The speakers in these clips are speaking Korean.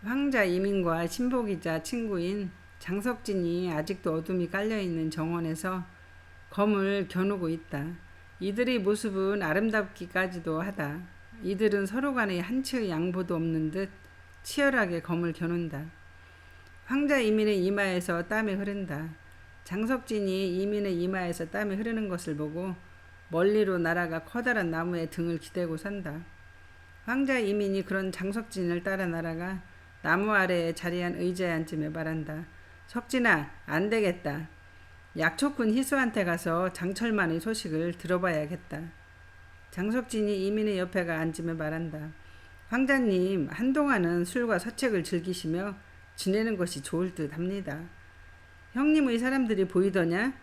황자 이민과 친복이자 친구인 장석진이 아직도 어둠이 깔려있는 정원에서 검을 겨누고 있다. 이들의 모습은 아름답기까지도 하다. 이들은 서로 간에 한치의 양보도 없는 듯 치열하게 검을 겨눈다. 황자 이민의 이마에서 땀이 흐른다. 장석진이 이민의 이마에서 땀이 흐르는 것을 보고 멀리로 날아가 커다란 나무에 등을 기대고 선다. 황자 이민이 그런 장석진을 따라 날아가 나무 아래에 자리한 의자에 앉으며 말한다. 석진아, 안 되겠다. 약초꾼 희수한테 가서 장철만의 소식을 들어봐야겠다. 장석진이 이민의 옆에 가 앉으며 말한다. 황자님, 한동안은 술과 서책을 즐기시며 지내는 것이 좋을 듯 합니다. 형님의 사람들이 보이더냐?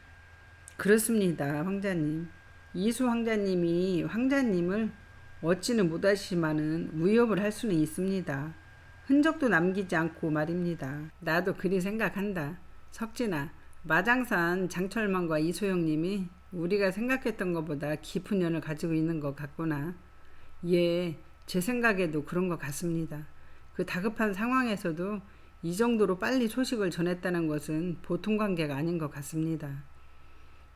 그렇습니다, 황자님. 이수 황자님이 황자님을 얻지는 못하시지만은 위협을 할 수는 있습니다. 흔적도 남기지 않고 말입니다. 나도 그리 생각한다. 석진아, 마장산 장철만과 이소영님이 우리가 생각했던 것보다 깊은 연을 가지고 있는 것 같구나. 예, 제 생각에도 그런 것 같습니다. 그 다급한 상황에서도 이 정도로 빨리 소식을 전했다는 것은 보통 관계가 아닌 것 같습니다.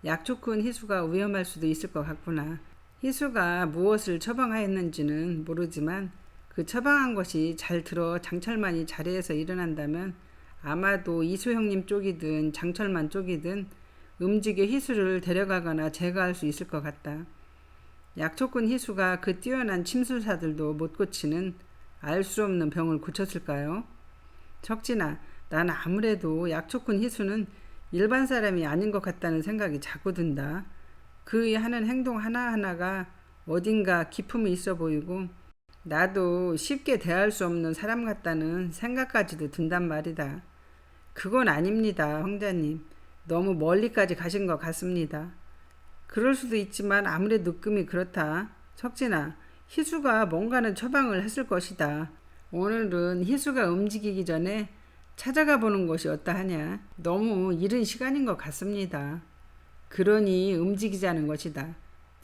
약초꾼 희수가 위험할 수도 있을 것 같구나. 희수가 무엇을 처방하였는지는 모르지만 그 처방한 것이 잘 들어 장철만이 자리에서 일어난다면 아마도 이수 형님 쪽이든 장철만 쪽이든 움직여 희수를 데려가거나 제거할 수 있을 것 같다. 약초꾼 희수가 그 뛰어난 침술사들도 못 고치는 알 수 없는 병을 고쳤을까요? 석진아, 난 아무래도 약초꾼 희수는 일반 사람이 아닌 것 같다는 생각이 자꾸 든다. 그의 하는 행동 하나하나가 어딘가 기품이 있어 보이고 나도 쉽게 대할 수 없는 사람 같다는 생각까지도 든단 말이다. 그건 아닙니다, 황자님. 너무 멀리까지 가신 것 같습니다. 그럴 수도 있지만 아무래도 느낌이 그렇다. 석진아, 희수가 뭔가는 처방을 했을 것이다. 오늘은 희수가 움직이기 전에 찾아가 보는 것이 어떠하냐. 너무 이른 시간인 것 같습니다. 그러니 움직이자는 것이다.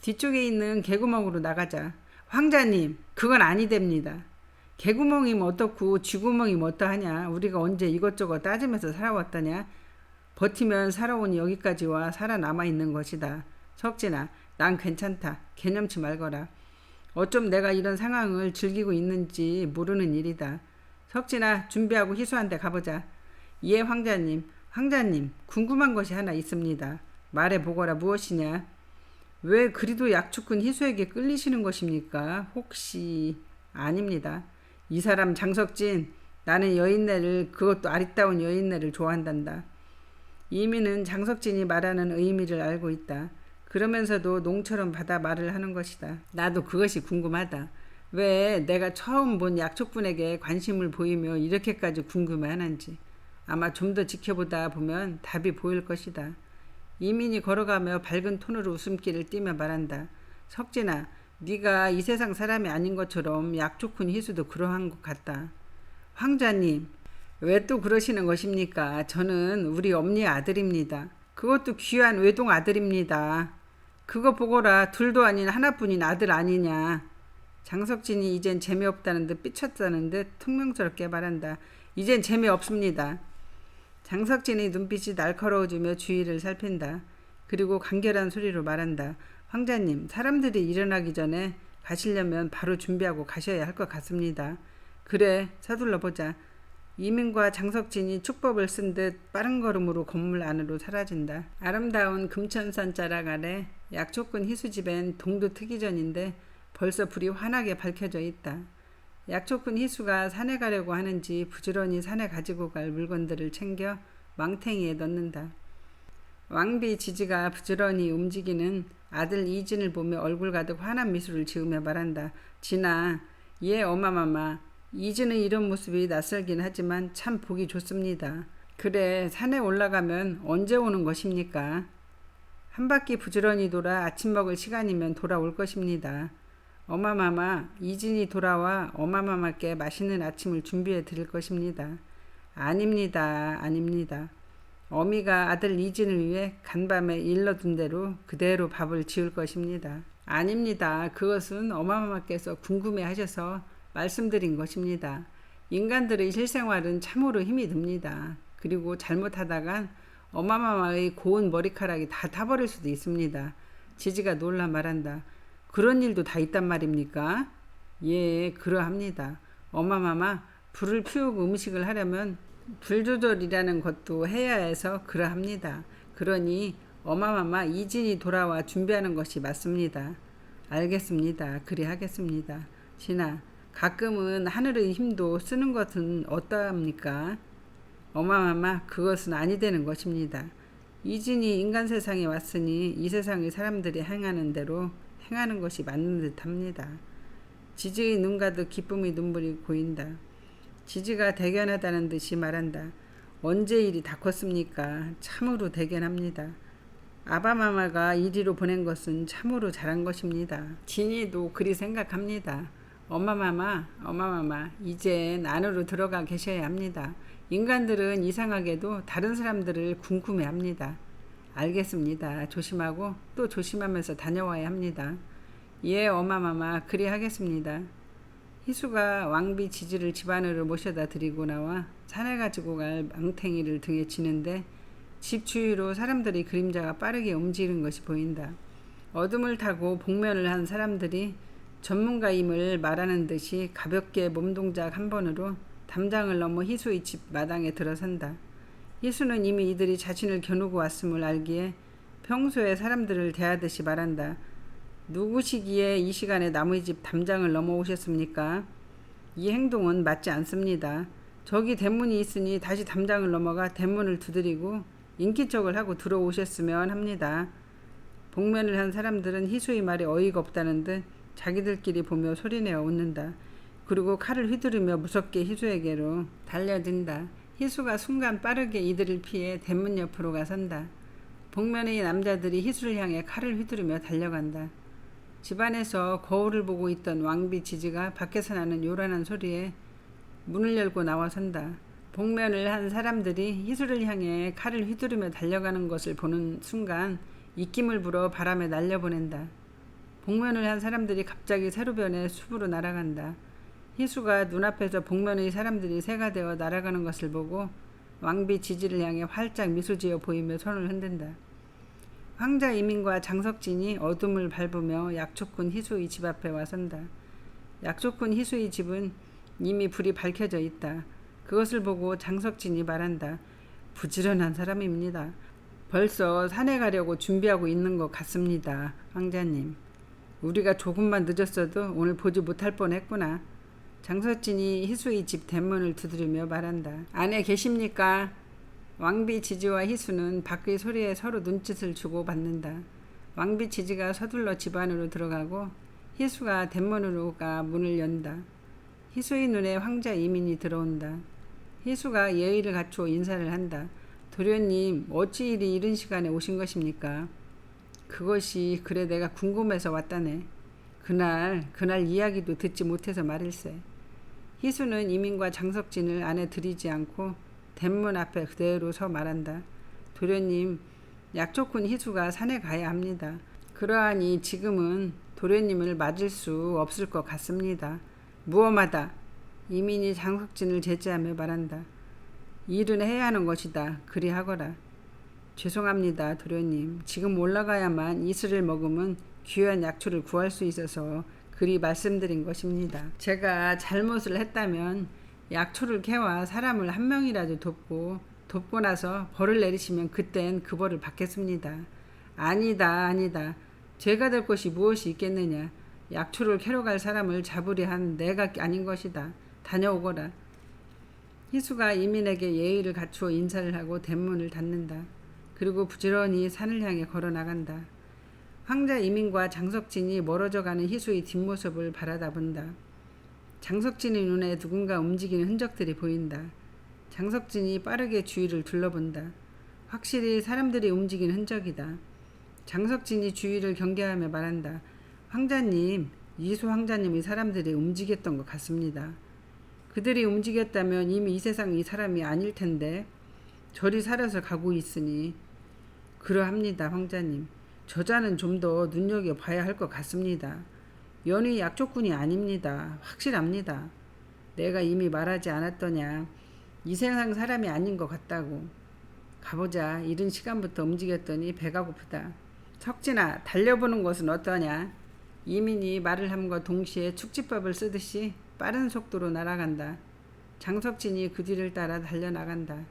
뒤쪽에 있는 개구멍으로 나가자. 황자님, 그건 아니됩니다. 개구멍이면 어떻고 쥐구멍이면 어떠하냐. 우리가 언제 이것저것 따지면서 살아왔더냐. 버티면 살아오니 여기까지 와 살아남아 있는 것이다. 석진아, 난 괜찮다. 개념치 말거라. 어쩜 내가 이런 상황을 즐기고 있는지 모르는 일이다. 석진아, 준비하고 희수한테 가보자. 예, 황자님. 황자님, 궁금한 것이 하나 있습니다. 말해보거라. 무엇이냐? 왜 그리도 약초꾼 희수에게 끌리시는 것입니까? 혹시... 아닙니다. 이 사람 장석진, 나는 여인네를, 그것도 아리따운 여인네를 좋아한단다. 이민은 장석진이 말하는 의미를 알고 있다. 그러면서도 농처럼 받아 말을 하는 것이다. 나도 그것이 궁금하다. 왜 내가 처음 본 약초꾼에게 관심을 보이며 이렇게까지 궁금해하는지. 아마 좀 더 지켜보다 보면 답이 보일 것이다. 이민이 걸어가며 밝은 톤으로 웃음기를 띠며 말한다. 석진아, 네가 이 세상 사람이 아닌 것처럼 약초꾼 희수도 그러한 것 같다. 황자님, 왜 또 그러시는 것입니까? 저는 우리 엄니의 아들입니다. 그것도 귀한 외동 아들입니다. 그거 보거라. 둘도 아닌 하나뿐인 아들 아니냐. 장석진이 이젠 재미없다는 듯 삐쳤다는 듯 퉁명스럽게 말한다. 이젠 재미없습니다. 장석진의 눈빛이 날카로워지며 주위를 살핀다. 그리고 간결한 소리로 말한다. 황자님, 사람들이 일어나기 전에 가시려면 바로 준비하고 가셔야 할 것 같습니다. 그래, 서둘러 보자. 이민과 장석진이 축법을 쓴 듯 빠른 걸음으로 건물 안으로 사라진다. 아름다운 금천산 자락 아래 약초꾼 희수집엔 동도 트기 전인데 벌써 불이 환하게 밝혀져 있다. 약초꾼 희수가 산에 가려고 하는지 부지런히 산에 가지고 갈 물건들을 챙겨 망탱이에 넣는다. 왕비 지지가 부지런히 움직이는 아들 이진을 보며 얼굴 가득 환한 미소를 지으며 말한다. 진아, 예 어마마마. 이진의 이런 모습이 낯설긴 하지만 참 보기 좋습니다. 그래, 산에 올라가면 언제 오는 것입니까? 한 바퀴 부지런히 돌아 아침 먹을 시간이면 돌아올 것입니다. 어마마마, 이진이 돌아와 어마마마께 맛있는 아침을 준비해 드릴 것입니다. 아닙니다. 아닙니다. 어미가 아들 이진을 위해 간밤에 일러둔 대로 그대로 밥을 지을 것입니다. 아닙니다. 그것은 어마마마께서 궁금해 하셔서 말씀드린 것입니다. 인간들의 실생활은 참으로 힘이 듭니다. 그리고 잘못하다간 어마마마의 고운 머리카락이 다 타버릴 수도 있습니다. 지지가 놀라 말한다. 그런 일도 다 있단 말입니까? 예, 그러합니다. 어마마마, 불을 피우고 음식을 하려면 불 조절이라는 것도 해야 해서 그러합니다. 그러니 어마마마 이진이 돌아와 준비하는 것이 맞습니다. 알겠습니다. 그리 하겠습니다. 진아, 가끔은 하늘의 힘도 쓰는 것은 어떠합니까? 어마마마, 그것은 아니 되는 것입니다. 이진이 인간 세상에 왔으니 이 세상의 사람들이 행하는 대로 행하는 것이 맞는 듯합니다. 지지의 눈 가득 기쁨의 눈물이 고인다. 지지가 대견하다는 듯이 말한다. 언제 일이 다 컸습니까? 참으로 대견합니다. 아바마마가 이리로 보낸 것은 참으로 잘한 것입니다. 진이도 그리 생각합니다. 어마마마, 이젠 안으로 들어가 계셔야 합니다. 인간들은 이상하게도 다른 사람들을 궁금해합니다. 알겠습니다. 조심하고 또 조심하면서 다녀와야 합니다. 예, 어마마마, 그리 하겠습니다. 희수가 왕비 지지를 집 안으로 모셔다 드리고 나와 산에 가지고 갈 망탱이를 등에 지는데 집 주위로 사람들의 그림자가 빠르게 움직이는 것이 보인다. 어둠을 타고 복면을 한 사람들이 전문가임을 말하는 듯이 가볍게 몸동작 한 번으로 담장을 넘어 희수의 집 마당에 들어선다. 희수는 이미 이들이 자신을 겨누고 왔음을 알기에 평소에 사람들을 대하듯이 말한다. 누구시기에 이 시간에 남의 집 담장을 넘어오셨습니까? 이 행동은 맞지 않습니다. 저기 대문이 있으니 다시 담장을 넘어가 대문을 두드리고 인기척을 하고 들어오셨으면 합니다. 복면을 한 사람들은 희수의 말에 어이가 없다는 듯 자기들끼리 보며 소리내어 웃는다. 그리고 칼을 휘두르며 무섭게 희수에게로 달려든다. 희수가 순간 빠르게 이들을 피해 대문 옆으로 가선다. 복면의 남자들이 희수를 향해 칼을 휘두르며 달려간다. 집안에서 거울을 보고 있던 왕비 지지가 밖에서 나는 요란한 소리에 문을 열고 나와선다. 복면을 한 사람들이 희수를 향해 칼을 휘두르며 달려가는 것을 보는 순간 입김을 불어 바람에 날려보낸다. 복면을 한 사람들이 갑자기 새로 변해 숲으로 날아간다. 희수가 눈앞에서 복면의 사람들이 새가 되어 날아가는 것을 보고 왕비 지지를 향해 활짝 미소지어 보이며 손을 흔든다. 황자 이민과 장석진이 어둠을 밟으며 약초꾼 희수의 집 앞에 와선다. 약초꾼 희수의 집은 이미 불이 밝혀져 있다. 그것을 보고 장석진이 말한다. 부지런한 사람입니다. 벌써 산에 가려고 준비하고 있는 것 같습니다. 황자님. 우리가 조금만 늦었어도 오늘 보지 못할 뻔했구나. 장석진이 희수의 집 대문을 두드리며 말한다. 안에 계십니까? 왕비 지지와 희수는 밖의 소리에 서로 눈짓을 주고 받는다. 왕비 지지가 서둘러 집 안으로 들어가고 희수가 대문으로 가 문을 연다. 희수의 눈에 황자 이민이 들어온다. 희수가 예의를 갖추어 인사를 한다. 도련님, 어찌 이리 이른 시간에 오신 것입니까? 그것이 그래 내가 궁금해서 왔다네. 그날 이야기도 듣지 못해서 말일세. 희수는 이민과 장석진을 안에 들이지 않고 대문 앞에 그대로 서 말한다. 도련님, 약초꾼 희수가 산에 가야 합니다. 그러하니 지금은 도련님을 맞을 수 없을 것 같습니다. 무엄하다. 이민이 장석진을 제지하며 말한다. 일은 해야 하는 것이다. 그리 하거라. 죄송합니다, 도련님. 지금 올라가야만 이슬을 먹으면 귀한 약초를 구할 수 있어서 그리 말씀드린 것입니다. 제가 잘못을 했다면 약초를 캐와 사람을 한 명이라도 돕고 나서 벌을 내리시면 그땐 그 벌을 받겠습니다. 아니다. 죄가 될 것이 무엇이 있겠느냐. 약초를 캐러 갈 사람을 잡으려 한 내가 아닌 것이다. 다녀오거라. 희수가 이민에게 예의를 갖추어 인사를 하고 대문을 닫는다. 그리고 부지런히 산을 향해 걸어 나간다. 황자 이민과 장석진이 멀어져 가는 희수의 뒷모습을 바라다본다. 장석진의 눈에 누군가 움직이는 흔적들이 보인다. 장석진이 빠르게 주위를 둘러본다. 확실히 사람들이 움직이는 흔적이다. 장석진이 주위를 경계하며 말한다. 황자님, 이수 황자님의 사람들이 움직였던 것 같습니다. 그들이 움직였다면 이미 이 세상 이 사람이 아닐 텐데 저리 살아서 가고 있으니 그러합니다. 황자님. 저자는 좀 더 눈여겨봐야 할 것 같습니다. 연희 약초꾼이 아닙니다. 확실합니다. 내가 이미 말하지 않았더냐. 이 세상 사람이 아닌 것 같다고. 가보자. 이른 시간부터 움직였더니 배가 고프다. 석진아, 달려보는 것은 어떠냐? 이민이 말을 함과 동시에 축지법을 쓰듯이 빠른 속도로 날아간다. 장석진이 그 뒤를 따라 달려나간다.